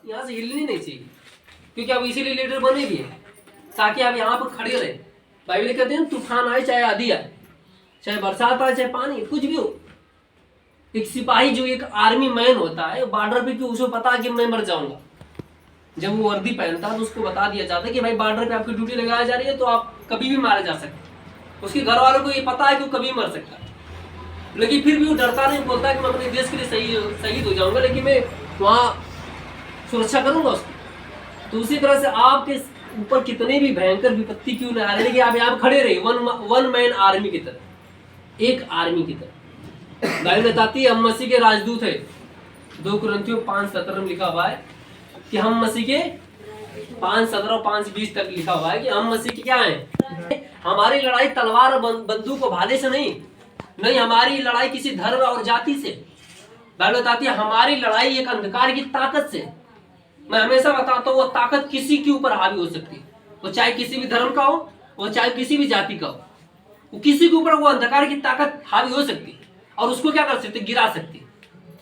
यहाँ से हिलनी नहीं चाहिए, क्योंकि आप इसीलिए लीडर बने भी हैं ताकि आप यहाँ पर खड़े रहे। बाइबल कहते हैं तूफान आए चाहे आंधी आए, चाहे बरसात आए, चाहे पानी, कुछ भी हो, एक सिपाही जो एक आर्मी मैन होता है बॉर्डर पे, उसे पता है कि मैं मर जाऊंगा, जब वो वर्दी पहनता है तो उसको बता दिया जाता है कि भाई बॉर्डर पे आपकी ड्यूटी लगाई जा रही है तो आप कभी भी मारे जा सकते। उसके घर वालों को ये पता है कि वो कभी मर सकता है, लेकिन फिर भी वो डरता नहीं, बोलता है कि मैं अपने देश के लिए शहीद हो जाऊंगा, लेकिन मैं वहाँ सुरक्षा करूंगा उसकी। तो उसी तरह से आपके ऊपर कितने भी भयंकर विपत्ति क्यों न आ रहे, लेकिन आप यहाँ खड़े रहे वन मैन आर्मी की तरह, एक आर्मी की तरह। बाइबल बताती है हम मसीह के राजदूत है। 2 कुरिन्थियों 5:17 में लिखा हुआ है कि हम मसीह के 5:17 और 5:20 तक लिखा हुआ है कि हम मसीह के क्या हैं। हमारी लड़ाई तलवार और बंदूक और भाले से नहीं, हमारी लड़ाई किसी धर्म और जाति से। बाइबल बताती है हमारी लड़ाई एक अंधकार की ताकत से। मैं हमेशा बताता हूँ वो ताकत किसी के ऊपर हावी हो सकती है, वो चाहे किसी भी धर्म का हो, वो चाहे किसी भी जाति का हो, वो किसी के ऊपर वो अंधकार की ताकत हावी हो सकती है और उसको क्या कर सकती है, गिरा सकती है,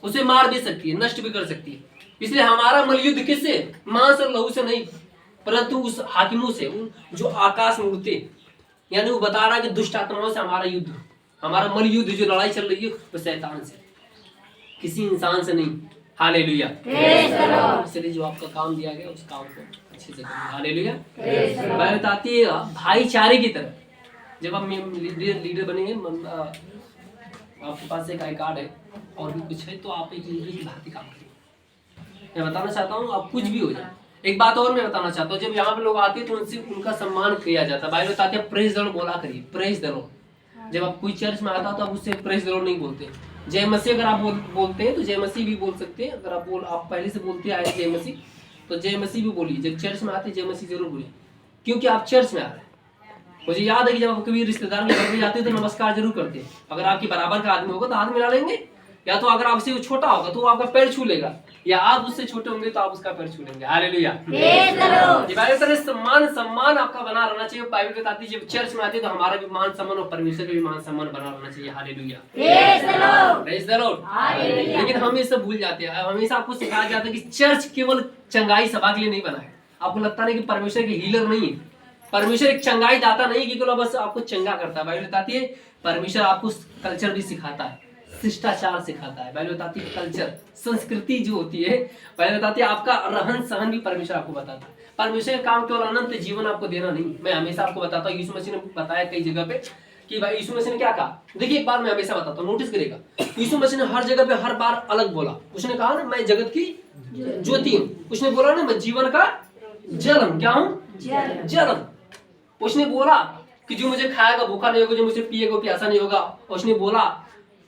उसे मार भी सकती है, नष्ट भी कर सकती है। इसलिए हमारा मलयुद्ध किससे, मांस और लहू से नहीं, परंतु उस हाकिमों से, जो आकाश में उड़ते। यानी वो बता रहा है कि दुष्ट आत्माओं से हमारा युद्ध, हमारा मलयुद्ध जो लड़ाई चल रही है वो शैतान से, किसी इंसान से नहीं। हालेलुया। इसलिए जो आपका काम दिया गया उस काम को अच्छे से करिए। हालेलुया। बाइबल बताती है भाईचारे की तरह। जब आप लीडर बनेंगे, आपके पास एक आई कार्ड है और भी कुछ है, तो आप एक लीडर की भांति काम करिए। मैं बताना चाहता हूँ आप कुछ भी हो जाए। एक बात और मैं बताना चाहता हूँ, जब यहाँ पे लोग आते हैं तो उनसे उनका सम्मान किया जाता है। बाइबल बताती है प्रेज द लॉर्ड बोला करिए, प्रेज द लॉर्ड। जब आप कोई चर्च में आता तो आप उससे प्रेज द लॉर्ड नहीं बोलते। जय मसीह अगर आप बोलते हैं तो जय मसीह भी बोल सकते हैं। अगर आप पहले से बोलते आए जय मसीह तो जय मसीह भी बोलिए। जब चर्च में आते जय मसीह जरूर बोलिए, क्योंकि आप चर्च में आ रहे हैं। मुझे याद है कि जब आप कभी रिश्तेदार के घर में जाते तो नमस्कार जरूर करते हैं। अगर आपके बराबर का आदमी होगा तो हाथ मिला लेंगे, या तो अगर आपसे वो छोटा होगा तो वो आपका पैर छू लेगा, या आप उससे छोटे होंगे तो आप उसका पैर छू लेंगे। हालेलुया। सम्मान आपका बना रहना चाहिए। बाइबल बताती है जब चर्च में आते हैं तो हमारा भी मान सम्मान और परमेश्वर का भी मान सम्मान बना रहना चाहिए। हालेलुया। Praise the Lord. लेकिन हम ये सब भूल जाते हैं। हमेशा आपको सिखाया जाता है कि चर्च केवल चंगाई सभा के लिए नहीं बना है। आपको लगता नहीं कि परमेश्वर के हीलर नहीं है, परमेश्वर एक चंगाई दाता नहीं कि केवल बस आपको चंगा करता है। बाइबल बताती है परमेश्वर आपको कल्चर भी सिखाता है, शिष्टाचार सिखाता है। बाइबल बताती है कल्चर, संस्कृति जो होती है, बाइबल बताती है आपका रहन सहन भी परमेश्वर आपको बताता है। परमेश्वर का काम केवल अनंत जीवन आपको देना नहीं। मैं हमेशा आपको बताता हूँ, यीशु मसीह ने बताया कई जगह पे कि भाई यीशु मसीह ने क्या कहा। देखिए एक बात मैं हमेशा बताता हूँ, नोटिस करेगा, यीशु मसीह ने हर जगह पे हर बार अलग बोला। उसने कहा ना मैं जगत की ज्योति हूँ। उसने बोला ना मैं जीवन का जल हूँ। क्या हूँ? जल हूँ। उसने बोला कि जो मुझे खाएगा भूखा नहीं होगा, जो मुझे पिएगा प्यासा नहीं होगा। उसने बोला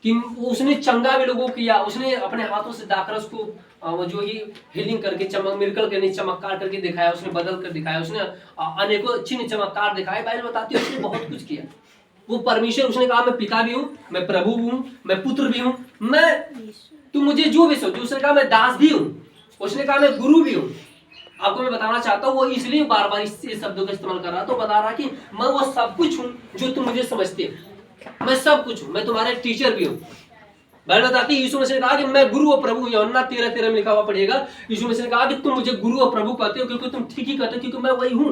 कि उसने चंगा भी लोगों को किया। उसने अपने हाथों से दाखरस को जो ये हीलिंग करके मिरेकल करके चमत्कार करके दिखाया, उसने बदल कर दिखाया, उसने अनेकों चिन्ह चमत्कार दिखाए। बाइबल बताती है उसने बहुत कुछ किया। वो परमेश्वर, उसने कहा मैं पिता भी हूँ, मैं प्रभु भी हूँ, मैं पुत्र भी हूँ, मैं तुम मुझे जो भी सोचो। उसने कहा मैं दास भी हूँ, उसने कहा मैं गुरु भी हूँ। आपको मैं बताना चाहता हूँ वो इसलिए बार बार इस शब्दों का इस्तेमाल कर रहा, तो बता रहा कि मैं वो सब कुछ हूँ जो तुम मुझे समझते हो। मैं सब कुछ हूँ, मैं तुम्हारे टीचर भी हूँ। बाइबल बताती है यीशु मसीह ने कहा कि मैं गुरु और प्रभु। यूहन्ना 13:13 में लिखा हुआ पढ़िएगा। यीशु मसीह ने कहा कि तुम मुझे गुरु और प्रभु कहते हो क्योंकि तुम ठीक ही कहते हो, क्योंकि मैं वही हूँ।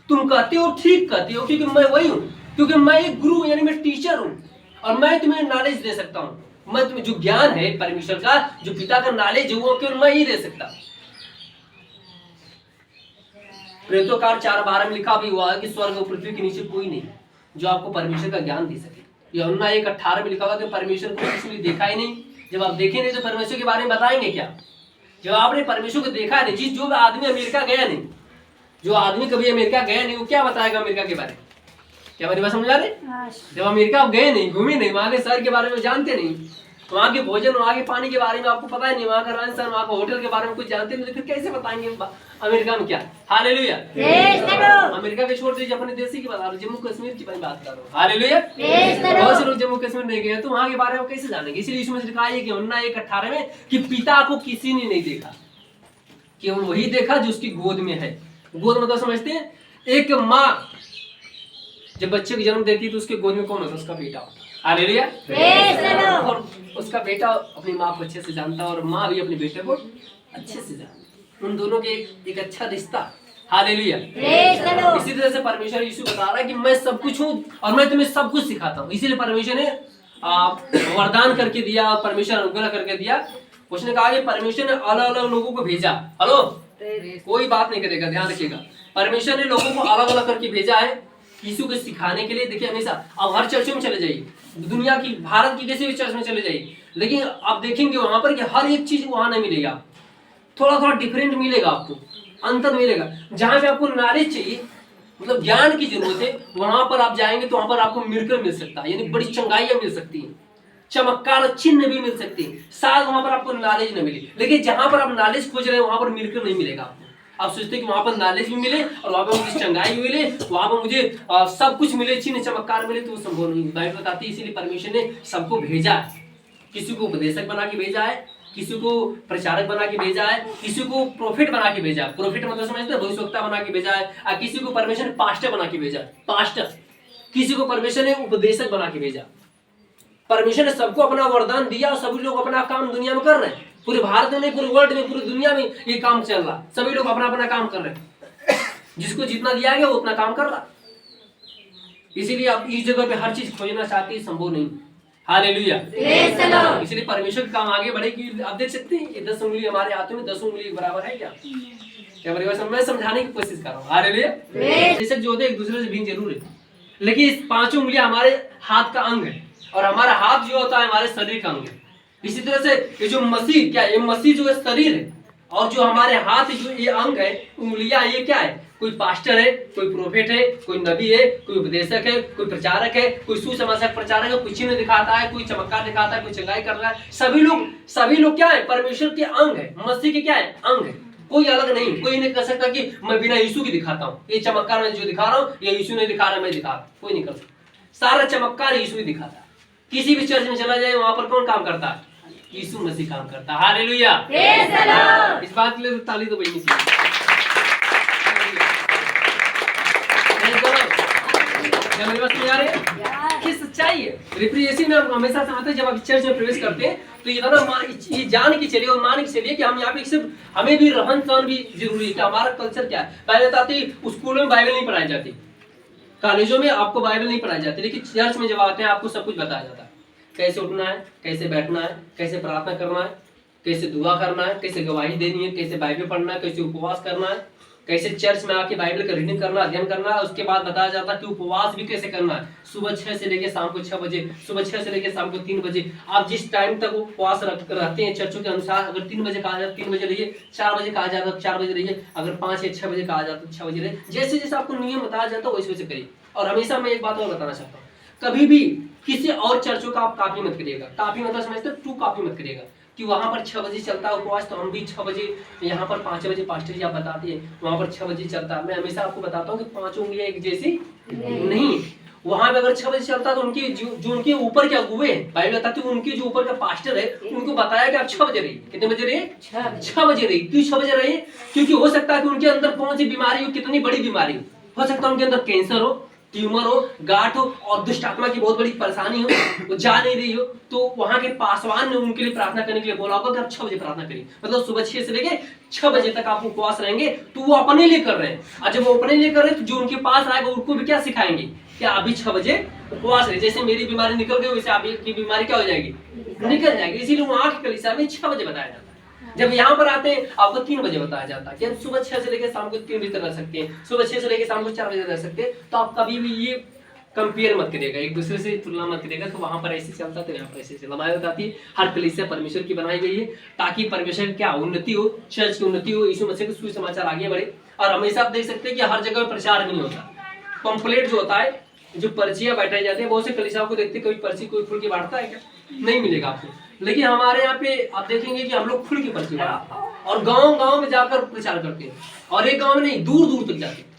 तुम कहते हो ठीक कहते हो क्योंकि मैं वही हूँ, क्योंकि मैं एक गुरु यानी मैं टीचर हूँ और मैं तुम्हें नॉलेज दे सकता हूँ। मैं तुम्हें जो ज्ञान है परमेश्वर का, जो पिता का नॉलेज है, वो केवल मैं ही दे सकता। प्रेरितों कार्य 4:12 में लिखा भी हुआ है कि स्वर्ग और पृथ्वी के नीचे कोई नहीं जो आपको परमेश्वर का ज्ञान दे सके। यूहन्ना 1:18 में लिखा हुआ कि परमेश्वर को किसी ने देखा ही नहीं। जब आप देखें नहीं तो परमेश्वर के बारे में बताएंगे क्या? जब आपने परमेश्वर को देखा नहीं, जो आदमी अमेरिका गया नहीं, जो आदमी कभी अमेरिका गया नहीं, वो क्या बताएगा अमेरिका के बारे में? क्या मेरी बात समझ आ रही? जब अमेरिका आप गए नहीं, घूमे नहीं, वहां के शहर के बारे में जानते नहीं, वहाँ के भोजन, वहाँ के पानी के बारे में आपको पता ही नहीं, वहाँ का रहन सहन, वहाँ का होटल के बारे में कुछ जानते नहीं, तो फिर कैसे बताएंगे अमेरिका में क्या? हालेलुया। अमेरिका के छोड़ दीजिए, अपने देश की बता रहा, जम्मू कश्मीर की बात कर रहा हूँ। हालेलुया। बहुत से लोग जम्मू कश्मीर नहीं गए तो वहाँ के बारे में कैसे जानेंगे? इसलिए इसमें लिखा है कि यूहन्ना 1:18 में कि पिता को किसी ने नहीं देखा, केवल वही देखा जो उसकी गोद में है। गोद मतलब समझते हैं? एक माँ जब बच्चे को जन्म देती है तो उसके गोद में कौन होता है? उसका बेटा होता है। हालेलुया। और उसका बेटा अपनी माँ को अच्छे से जानता है और माँ भी अपने बेटे को अच्छे से जानती है। उन दोनों के एक अच्छा रिश्ता। हालेलुया। इसी तरह से परमेश्वर यीशु बता रहा है कि मैं सब कुछ हूँ और मैं तुम्हें सब कुछ सिखाता हूँ। इसीलिए परमेश्वर ने वरदान करके दिया और परमेश्वर अनुग्रह करके दिया। उसने कहा कि परमेश्वर ने अलग अलग लोगों को भेजा। हेलो, कोई बात नहीं करेगा, ध्यान रखिएगा। परमेश्वर ने लोगों को अलग अलग करके भेजा है यीशु को सिखाने के लिए। देखिए हमेशा अब हर चर्च में चले जाइए, दुनिया की, भारत की किसी भी चर्च में चले जाइए, लेकिन आप देखेंगे वहां पर कि हर एक चीज वहां नहीं मिलेगा, थोड़ा थोड़ा डिफरेंट मिलेगा, आपको अंतर मिलेगा। जहां पे आपको नॉलेज चाहिए, मतलब ज्ञान की जरूरत है, वहां पर आप जाएंगे तो वहां पर आपको मिरेकल मिल सकता है, यानी बड़ी चंगाइयां मिल सकती है, चमत्कार चिन्ह भी मिल सकती है। शायद वहां पर आपको नॉलेज न मिले, लेकिन जहां पर आप नॉलेज खोज रहे हैं वहां पर मिरेकल नहीं मिलेगा आपको। आप सोचते हैं कि वहां पर नॉलेज भी मिले और वहां पर मुझे चंगाई भी मिले, वहां पर मुझे सब कुछ मिले, चिन्ह चमत्कार मिले, तो वो संभव नहीं। बाइबल बताती है इसीलिए परमेश्वर ने सबको भेजा है। किसी को उपदेशक बना के भेजा है, किसी को प्रचारक बना के भेजा है, किसी को प्रोफेट बना के भेजा है। प्रोफेट मतलब समझते हैं, भविष्यवक्ता बना के भेजा है। और किसी को परमेश्वर ने पास्टर बना के भेजा है, पास्टर। किसी को परमेश्वर ने उपदेशक बना के भेजा। परमेश्वर ने सबको अपना वरदान दिया और सभी लोग अपना काम दुनिया में कर रहे हैं। पूरे भारत में नहीं, पूरे वर्ल्ड में, पूरी दुनिया में ये काम चल रहा। सभी लोग अपना अपना काम कर रहे हैं, जिसको जितना दिया गया वो उतना काम कर रहा। इसीलिए आप इस जगह पे हर चीज खोजना चाहते हैं, संभव नहीं। हालेलुया। इसलिए परमेश्वर का काम आगे बढ़े कि आप देख सकते हैं ये 10 उंगली हमारे हाथों में 10 उंगली बराबर है क्या? क्या बराबर? मैं समझाने की कोशिश कर रहा हूँ। हालेलुया। बेशक जो होते हैं एक दूसरे से भिन्न जरूर है, लेकिन इस 5 उंगलियां हमारे हाथ का अंग है और हमारा हाथ जो होता है हमारे शरीर का अंग है। इसी तरह से ये जो मसीह, क्या ये मसीह जो है शरीर है, और जो हमारे हाथ जो ये अंग है, उंगलियां, ये क्या है? कोई पास्टर है, कोई प्रोफेट है, कोई नबी है, कोई उपदेशक है, कोई प्रचारक है, कोई सुसमाचार प्रचारक है, कोई चिन्ह दिखाता है, कोई चमत्कार दिखाता है, कोई चंगाई कर रहा है। सभी लोग क्या है? परमेश्वर के अंग है, मसीह के क्या है? अंग है। कोई अलग नहीं। कोई नहीं कर सकता कि मैं बिना यीशु की दिखाता हूँ, ये चमत्कार मैं जो दिखा रहा हूँ ये यीशु नहीं दिखा रहा, मैं दिखा रहा हूँ। कोई नहीं कर सकता। सारा चमत्कार यीशु ही दिखाता है। किसी भी चर्च में चला जाए वहां पर कौन काम करता है? यीशु मसीह काम करता है। हालेलुया। इस बात के लिए तो ताली तो बजनी चाहिए। मेरी बात समझ आ रही है? ये सच्चाई है। रिप्रेजेंटेशन में हम हमेशा चाहते हैं जब आप चर्च में प्रवेश करते हैं तो ये जान के चलिए और मान के चलिए कि हम यहाँ पे सिर्फ हमें भी रहन सहन भी जरूरी है कि हमारा कल्चर क्या है। पहले बताते स्कूलों में बाइबल नहीं पढ़ाई जाती, कॉलेजों में आपको बाइबल नहीं पढ़ाई जाती, लेकिन चर्च में जब आते हैं आपको सब कुछ बताया जाता है। कैसे उठना है, कैसे बैठना है, कैसे प्रार्थना करना है, कैसे दुआ करना है, कैसे गवाही देनी है, कैसे बाइबल पढ़ना है, कैसे उपवास करना है, कैसे चर्च में आके बाइबल का रीडिंग करना, अध्ययन करना है। उसके बाद बताया जाता है कि उपवास भी कैसे करना है। सुबह 6 से लेकर शाम को 6 बजे, सुबह 6 से लेकर शाम को 3 बजे। आप जिस टाइम तक उपवास रहते हैं चर्चों के अनुसार, अगर 3 बजे कहा जाता है 3 बजे रहिए, 4 बजे कहा जाता है 4 बजे रहिए, अगर 5 या 6 बजे कहा जाता है 6 बजे रहिए। जैसे जैसे आपको नियम बताया जाता है वैसे वैसे करिए। और हमेशा मैं एक बात और बताना चाहता हूँ, कभी भी किसी और चर्चों का आप कॉपी मत करिएगा। कॉपी मतलब समझते हैं, टू कॉपी मत करिएगा कि वहां पर 6 बजे चलता है उपवास तो हम भी 6 बजे, यहाँ पर 5 बजे पास्टर जी आप बताते हैं वहां पर 6 बजे चलता है। मैं हमेशा आपको बताता हूँ कि 5 उंगलियां एक जैसी नहीं। वहां पे अगर 6 बजे चलता है तो उनकी जो उनके ऊपर के अगुए हैं, बाइबल बताती है उनके जो ऊपर का पास्टर है उनको बताया कि आप 6 बजे रहिए। कितने बजे रहिए? 6 बजे रहिए। क्यों 6 बजे रहिए? क्योंकि हो सकता है कि उनके अंदर कौन सी बीमारी हो, कितनी बड़ी बीमारी हो सकता है उनके अंदर कैंसर हो, ट्यूमर हो, गांठ हो और दुष्ट आत्मा की बहुत बड़ी परेशानी हो, वो जा नहीं रही हो, तो वहां के पासवान ने उनके लिए प्रार्थना करने के लिए बोला होगा कि आप 6 बजे प्रार्थना करिए। मतलब सुबह 6 से लेके 6 बजे तक आप उपवास रहेंगे। तो वो अपने लिए कर रहे हैं, और जब वो अपने लिए कर रहे हैं तो जो उनके पास आएगा उनको भी क्या सिखाएंगे कि अभी 6 बजे उपवास रहे। जैसे मेरी बीमारी निकल गई वैसे आपकी बीमारी क्या हो जाएगी? निकल जाएगी। इसीलिए वहां की कलीसिया में 6 बजे बताया जाता है। जब यहाँ पर आते हैं आपको 3 बजे बताया जाता है कि आप सुबह 6 से लेकर शाम को 3 बजे तक रह सकते हैं, सुबह 6 से लेकर शाम को 4 बजे रह सकते हैं। तो आप कभी भी ये कंपेयर मत करिएगा, एक दूसरे से तुलना मत करिएगा कि वहां पर ऐसे चलता तो यहाँ पर ऐसे चलता। बाइबल बताती है हर कलीसिया परमेश्वर की बनाई गई है ताकि परमेश्वर की क्या उन्नति हो, चर्च की उन्नति हो, यीशु मसीह का सुसमाचार आगे बढ़े। और हमेशा आप देख सकते हैं कि हर जगह प्रचार नहीं होता। पंपलेट जो होता है, जो पर्चियां बैठाई जाती है, बहुत से कलीसियाओं को देखते कोई पर्ची कोई खुल के बांटता है क्या? नहीं मिलेगा आपको। लेकिन हमारे यहाँ पे आप देखेंगे कि हम लोग खुल के पर्ची बांटते हैं और गाँव में जाकर प्रचार करते हैं। और एक गाँव में नहीं, दूर दूर तक जाते हैं।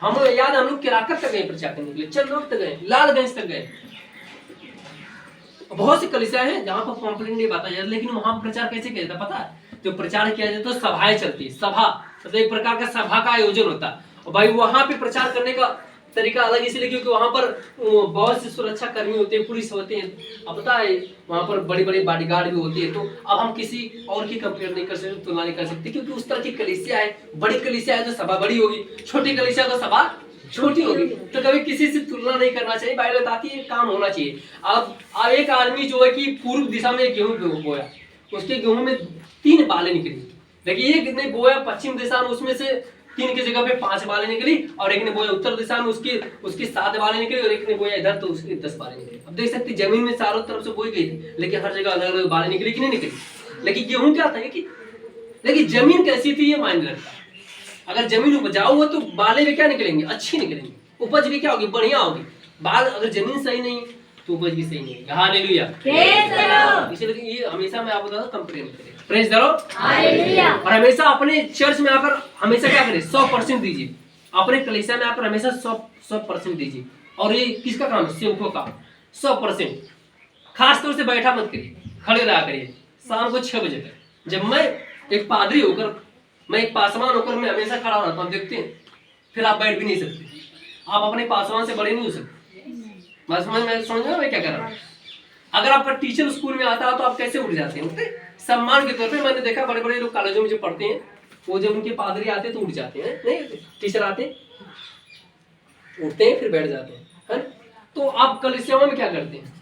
हम याद हम लोग किराकत तक गए प्रचार करने के लिए, चंदौद तक गए, लालगंज तक गए। बहुत सी कलीसिया हैं जहाँ पर पॉम्पलेट नहीं बांटा जाता, लेकिन वहां प्रचार कैसे किया जाता पता है? जो प्रचार किया जाता है सभाएं चलती, सभा मतलब एक प्रकार का सभा का आयोजन होता है। और भाई वहां पे प्रचार करने का तरीका अलग इसलिए क्योंकि वहां पर बहुत से सुरक्षा कर्मी होते हैं, पुलिस होते हैं, अब पता है वहां पर बड़ी बड़ी बॉडीगार्ड भी होती है। तो अब हम किसी और की कंपेयर नहीं कर सकते, तुलना नहीं कर सकते, क्योंकि उस तरह की कलीसिया है। बड़ी कलीसिया है तो सभा बड़ी होगी, छोटी कलीसिया तो सभा छोटी होगी। तो कभी किसी से तुलना नहीं करना चाहिए। बाइबल बताती है काम होना चाहिए। अब एक आदमी जो है कि पूर्व दिशा में गेहूं बोया, उसके गेहूं में 3 बालें निकली। देखिए एक ने बोया पश्चिम दिशा में, उसमें से 3 की जगह पे 5 बालें निकली, और एक ने बोया उत्तर दिशा में, उसकी 7 बालें निकली, और एक ने बोया इधर तो उसकी 10 बालें निकली। अब देख सकते जमीन में चारों तरफ से बोई गई थी, लेकिन हर जगह अलग अलग बालें निकली कि नहीं निकली। लेकिन गेहूं क्या था कि लेकिन जमीन कैसी थी ये मायने रखता है। अगर जमीन उपजाऊ हो तो बालें भी क्या निकलेंगी, अच्छी निकलेंगी, उपज भी क्या होगी, बढ़िया होगी। बाल अगर जमीन सही नहीं तो उपज भी सही नहीं है। हालेलुया, इसलिए ये हमेशा मैं आपको बताता कंपेयर करें। Praise the Lord, hallelujah. और हमेशा अपने चर्च में आकर हमेशा क्या करें, 100% दीजिए। अपने कलीसिया में आकर हमेशा 100% दीजिए। और ये किसका काम है, सेवकों का 100%। खास तौर से बैठा मत करिए, खड़े रहा करिए शाम को 6 बजे तक। जब मैं एक पादरी होकर, मैं एक पासवान होकर मैं हमेशा खड़ा रहता हूँ, देखते हैं, फिर आप बैठ भी नहीं सकते। आप अपने पासवान से बड़े नहीं हो सकते। बस मैं समझ रहा हूँ मैं क्या कर रहा हूँ। अगर आपका टीचर स्कूल में आता है तो आप कैसे उठ जाते हैं, उठते सम्मान के तौर पे। मैंने देखा बड़े बड़े लोग कॉलेजों में जो पढ़ते हैं, वो जब उनके पादरी आते हैं तो उठ जाते हैं, नहीं टीचर आते उठते हैं फिर बैठ जाते हैं, है? तो आप कलीसियाओं में क्या करते हैं,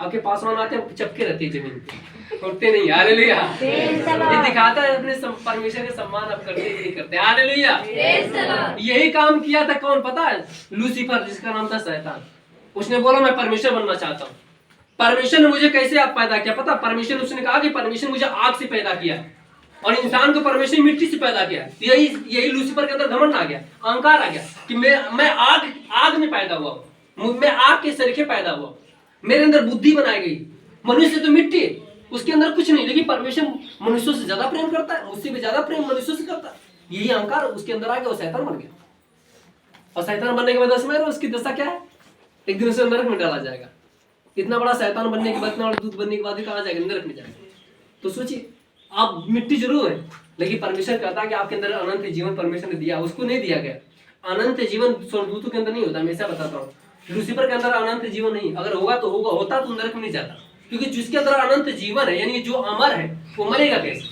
आपके पासवान आते हैं चपके रहते हैं जमीन पे, उठते नहीं। हालेलुया, ये दिखाता है अपने परमेश्वर का सम्मान आप करते ही नहीं करते। हालेलुया, यही काम किया था कौन पता है, लूसीफर, जिसका नाम था शैतान। उसने बोला मैं परमेश्वर बनना चाहता हूँ। परमेश्वर ने मुझे कैसे आप पैदा किया पता, परमेश्वर ने उसने कहा कि परमेश्वर ने मुझे आग से पैदा किया और इंसान को परमेश्वर ने मिट्टी से पैदा किया। यही लूसीफर के अंदर घमंड आ गया, अहंकार आ गया कि मैं आग में पैदा हुआ, मैं आग के सरीखे पैदा हुआ, मेरे अंदर बुद्धि बनाई गई। मनुष्य तो मिट्टी है, उसके अंदर कुछ नहीं, लेकिन परमेश्वर मनुष्यों से ज्यादा प्रेम करता है, मुझसे भी ज्यादा प्रेम मनुष्यों से करता है। यही अहंकार उसके अंदर आ गया, वो शैतान बन गया। और शैतान बनने के बाद उसकी दशा क्या है, एक दिन उसे नरक में डाला जाएगा। इतना बड़ा शैतान बनने के बाद, इतना बड़ा दूध बनने के बाद भी कहाँ जाएगा, नरक में जाएगा। तो सोचिए, आप मिट्टी जरूर है, लेकिन परमेश्वर कहता है कि आपके अंदर अनंत जीवन परमेश्वर ने दिया, उसको नहीं दिया गया। अनंत जीवन स्वर्गदूतों के अंदर नहीं होता, हमेशा बताता हूँ। लूसीफर के अंदर अनंत जीवन नहीं, अगर होगा तो होगा, होता तो नरक में नहीं जाता। क्योंकि जिसके अंदर अनंत जीवन है, यानी जो अमर है, वो मरेगा कैसे,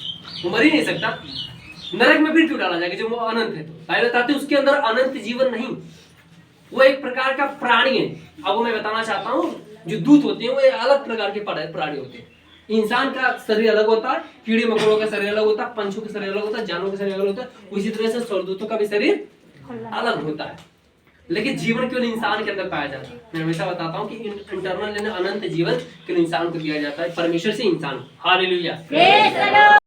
वो मर ही नहीं सकता। नरक में फिर क्यों डाला जाएगा जब वो अनंत है। तो बाइबल बताते उसके अंदर अनंत जीवन नहीं, वो एक प्रकार का प्राणी है। अब वो मैं बताना चाहता हूँ, जो दूत होते हैं वो एक अलग प्रकार के प्राणी होते हैं। इंसान का शरीर अलग होता है, कीड़े मकोड़ों का शरीर अलग होता है, पंछों का शरीर अलग होता है, जानवरों का शरीर अलग होता है। उसी तरह से स्वर्गदूतों का भी शरीर अलग होता है, लेकिन जीवन केवल इंसान के अंदर पाया जाता है। मैं हमेशा बताता हूँ कि इंटरनल यानी अनंत जीवन केवल इंसान को दिया जाता है, परमेश्वर से इंसान। हालेलुया।